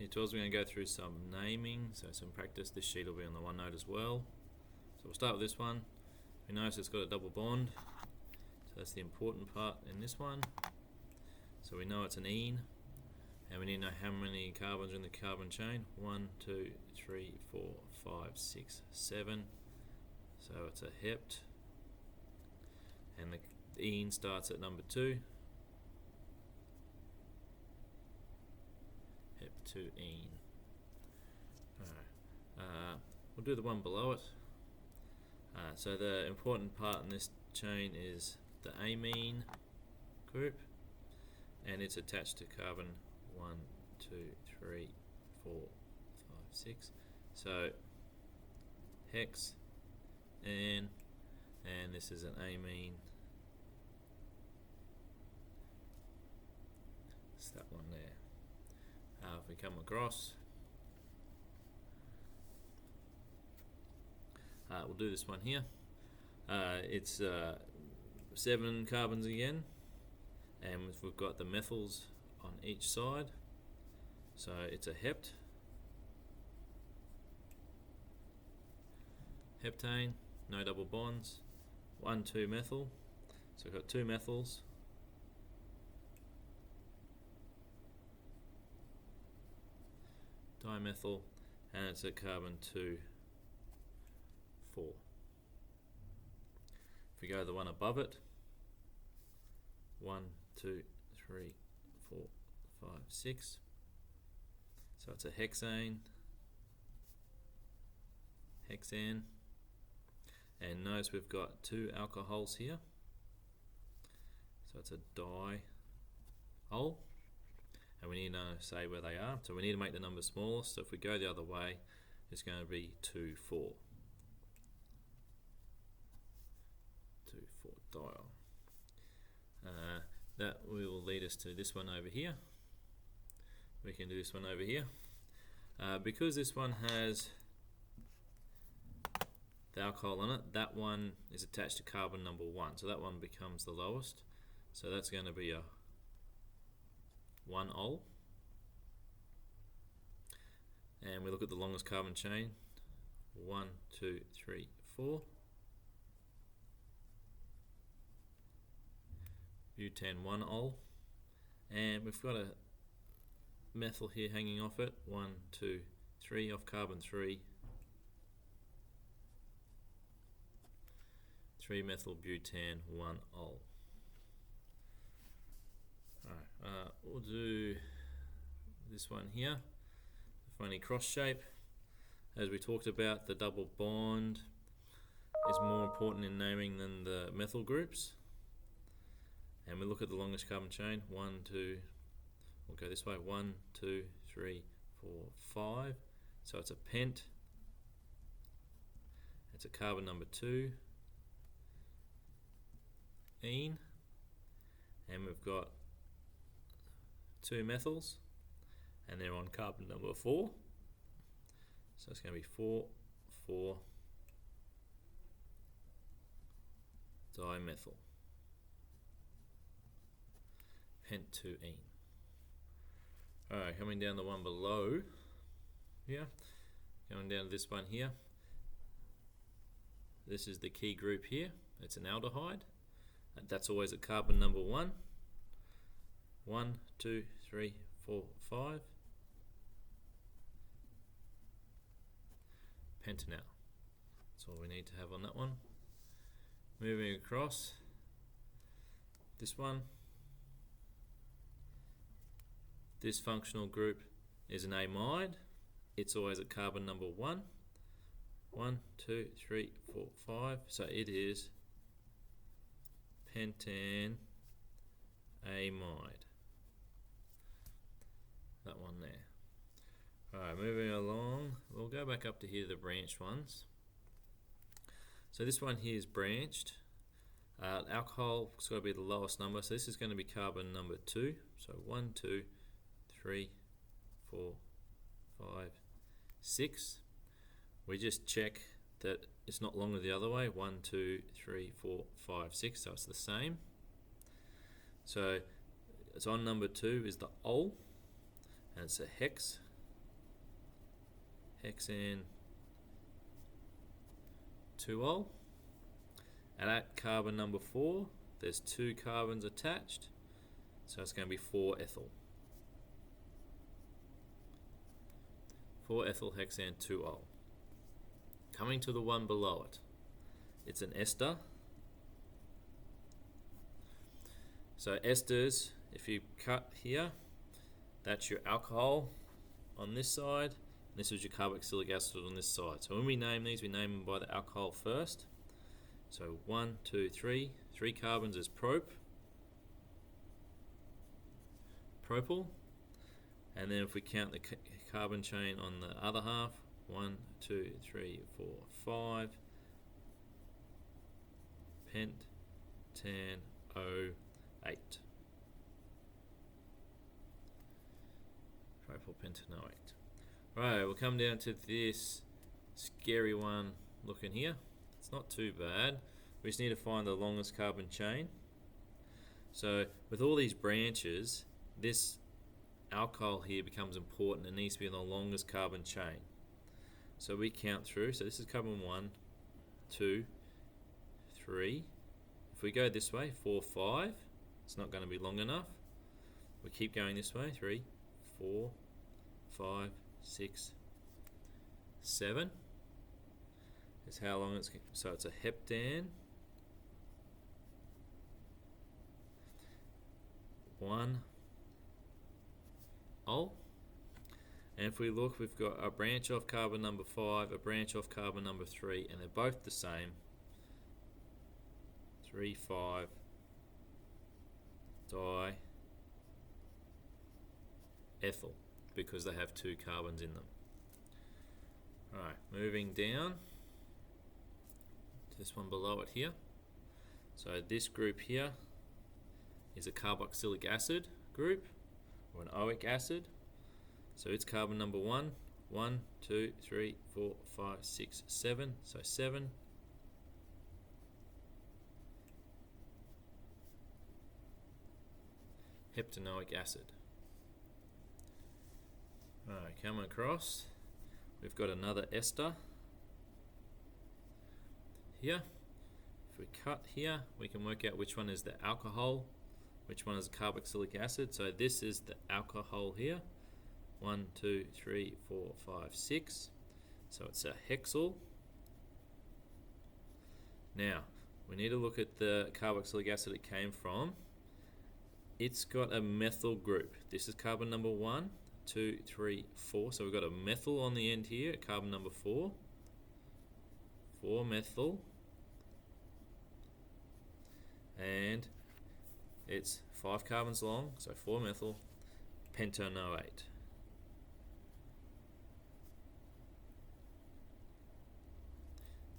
Year 12 we're going to go through some naming, so some practice. This sheet will be on the OneNote as well. So we'll start with this one. We notice it's got a double bond, so that's the important part in this one. So we know it's an ene, and we need to know how many carbons are in the carbon chain. 1, 2, 3, 4, 5, 6, 7. So it's a hept, and the ene starts at number 2. Hep2-ene. Alright, we'll do the one below it. So the important part in this chain is the amine group, and it's attached to carbon 1, 2, 3, 4, 5, 6. So hex, and this is an amine. It's that one there. If we come across, we'll do this one here. It's 7 carbons again, and we've got the methyls on each side. So it's a hept, heptane, no double bonds, 1,2 methyl. So we've got 2 methyls. Dimethyl, and it's a carbon 2, 4. If we go to the one above it, 1, 2, 3, 4, 5, 6. So it's a hexane, hexane, and notice we've got 2 alcohols here. So it's a diol. And we need to say where they are, so we need to make the number smaller. So if we go the other way, it's going to be 2, 4. 2, 4 diol. That will lead us to this one over here. We can do this one over here. Because this one has the alcohol on it, that one is attached to carbon number 1. So that one becomes the lowest. So that's going to be a 1-ol, and we look at the longest carbon chain, 1, 2, 3, 4. Butane 1-ol, and we've got a methyl here hanging off it, 1, 2, 3 off carbon 3. 3-methylbutane 1-ol. Alright, we'll do this one here, the funny cross shape. As we talked about, the double bond is more important in naming than the methyl groups. And we look at the longest carbon chain, 1, 2, we'll go this way, 1, 2, 3, 4, 5. So it's a pent, it's a carbon number 2, ene, and we've got 2 methyls, and they're on carbon number 4. So it's going to be 4, 4 dimethyl pent2-ene. Alright, coming down the one below here, going down to this one here. This is the key group here. It's an aldehyde. That's always at carbon number 1. 1, 2, 3, 4, 5. Pentanal. That's all we need to have on that one. Moving across, this one. This functional group is an amide. It's always at carbon number 1. 1, 2, 3, 4, 5. So it is pentanamide. That one there. Alright, moving along, we'll go back up to here, the branched ones. So this one here is branched. Alcohol has got to be the lowest number, so this is going to be carbon number 2. So 1, 2, 3, 4, 5, 6. We just check that it's not longer the other way. 1, 2, 3, 4, 5, 6. So it's the same. So it's on number 2 is the ol, and it's a hex. hexan 2-ol. And at carbon number 4, there's 2 carbons attached, so it's going to be 4-ethyl. 4-ethyl hexan 2-ol. Coming to the one below it, it's an ester. So esters, if you cut here, that's your alcohol on this side, and this is your carboxylic acid on this side. So when we name these, we name them by the alcohol first. So 1, 2, 3. 3 carbons is propyl. And then if we count the carbon chain on the other half, 1, 2, 3, 4, 5. Pentanoate. Propylpentanoate. Right, we'll come down to this scary one looking here. It's not too bad. We just need to find the longest carbon chain. So with all these branches, this alcohol here becomes important. It needs to be in the longest carbon chain. So we count through. So this is carbon 1, 2, 3. If we go this way, 4, 5, it's not going to be long enough. We keep going this way, 3, 4, 5, 6, 7. Is how long it's, so it's a heptan. 1-ol. And if we look, we've got a branch off carbon number 5, a branch off carbon number 3, and they're both the same. 3, 5 diethyl, because they have 2 carbons in them. Alright, moving down to this one below it here. So this group here is a carboxylic acid group, or an oic acid. So it's carbon number 1, 1, 2, 3, 4, 5, 6, 7. So 7. Heptanoic acid. Alright, coming across, we've got another ester here. If we cut here, we can work out which one is the alcohol, which one is carboxylic acid. So this is the alcohol here. 1, 2, 3, 4, 5, 6. So it's a hexyl. Now, we need to look at the carboxylic acid it came from. It's got a methyl group. This is carbon number 1, 2, 3, 4. So we've got a methyl on the end here, carbon number 4. 4-methyl. And it's 5 carbons long, so 4-methyl pentanoate.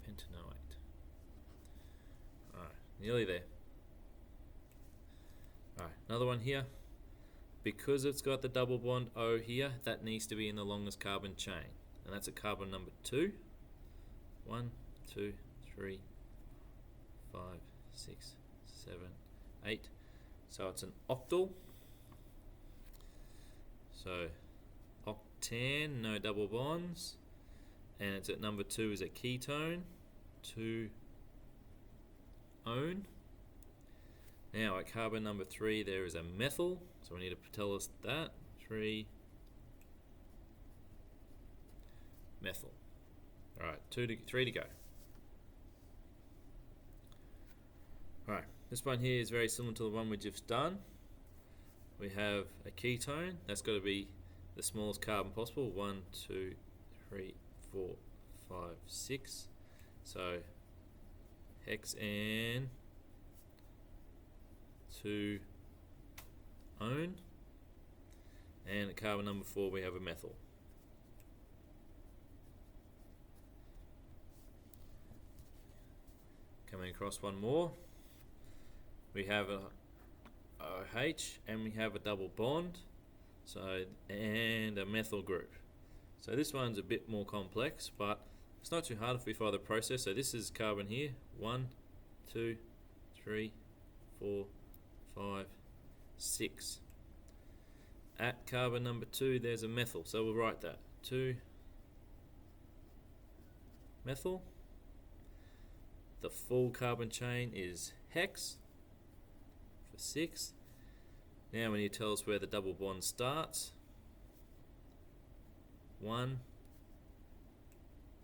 Pentanoate. Alright, nearly there. Alright, another one here. Because it's got the double bond O here, that needs to be in the longest carbon chain. And that's at carbon number 2. 1, 2, 3, 5, 6, 7, 8. So it's an octyl. So octan, no double bonds. And it's at number 2 is a ketone. 2-one. Now at carbon number 3 there is a methyl. So we need to tell us that. 3-methyl. Alright, 3 to go. Alright, this one here is very similar to the one we just done. We have a ketone. That's got to be the smallest carbon possible. 1, 2, 3, 4, 5, 6. So hexan 2-one. And at carbon number 4 we have a methyl. Coming across one more, we have a OH and we have a double bond, so and a methyl group. So this one's a bit more complex, but it's not too hard if we follow the process. So this is carbon here, 1, 2, 3, 4, 5, 6. At carbon number 2 there's a methyl, so we'll write that 2 methyl. The full carbon chain is hex for 6. Now we need to tell us where the double bond starts. 1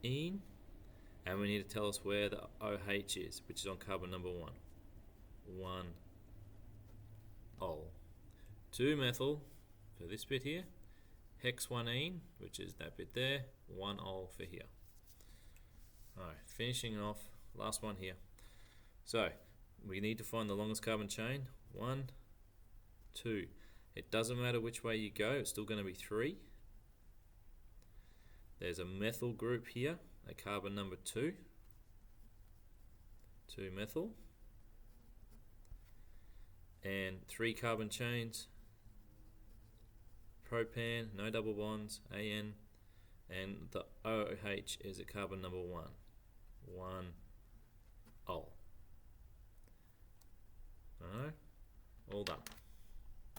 ene, and we need to tell us where the OH is, which is on carbon number 1. 1 ol. 2 methyl for this bit here. Hex 1 ene, which is that bit there. 1 ol for here. Alright, finishing off, last one here. So we need to find the longest carbon chain. 1, 2. It doesn't matter which way you go, it's still going to be 3. There's a methyl group here, a carbon number 2. 2 methyl. And 3 carbon chains. Propan, no double bonds, AN, and the OH is a carbon number 1. 1 ol. Alright, all done.